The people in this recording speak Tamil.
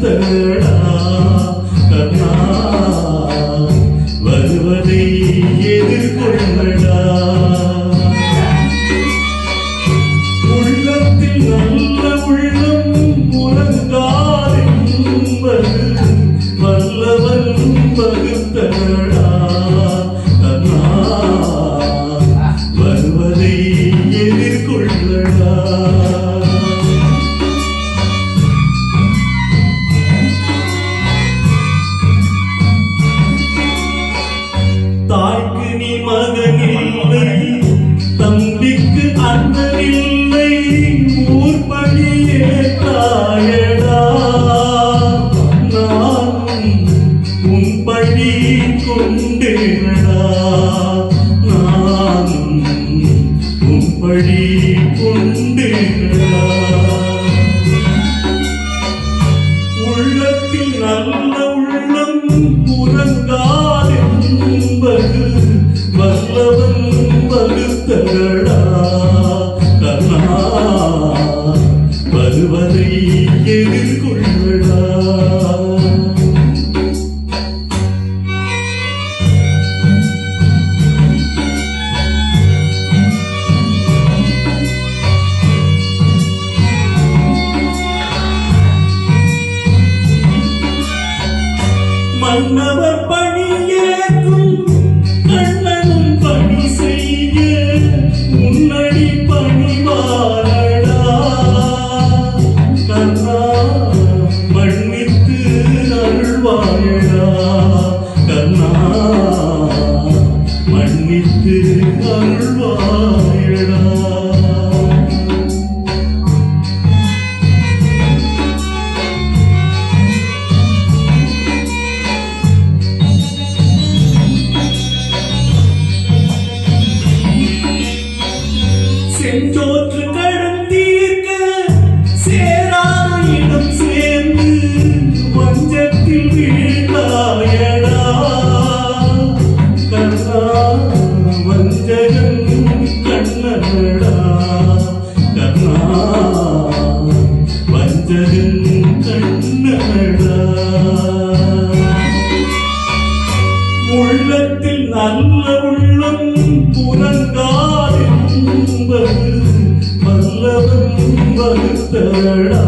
வகுத்தடா கர்ணா வருவதை எதிர்கொள்ளடா உள்ளத்தில் நல்ல உள்ளம் உறங்காதென்பது வல்லவன் வகுத்தடா கர்ணா வருவதை எதிர்கொள்ளடா தாய்க்கு நீ மகனில்லை தம்பிக்கு அண்ணனில்லை ஊர்படியே தாயடா நான் உன் பழி கொண்டேனடா நான் உன் பழி கொண்டேனடா உள்ளத்தில் நல்ல உள்ளம் உறங்காதென்பது வல்லவன் வகுத்தடா கர்ணா வருவதை எதிர்கொள்ளடா மன்னவர் பணியேற்கும் கண்ணனும் பணி செய்ய முன்னடி பணிவாரடா கர்ணா மன்னித்து அருள்வாயடா கர்ணா மன்னித்து அருள்வாயடா செஞ்சோற்று கடந்தீர்க்க சேராத இடம் சேர்ந்து வஞ்சத்தில் வீழ்ந்தாயடா கர்ணா வஞ்சகன் கண்ணனடா கர்ணா வஞ்சகன் கண்ணனடா உள்ளத்தில் நல்ல உள்ளம் புறங்காதென்பது வல்லவன் வகுத்தடா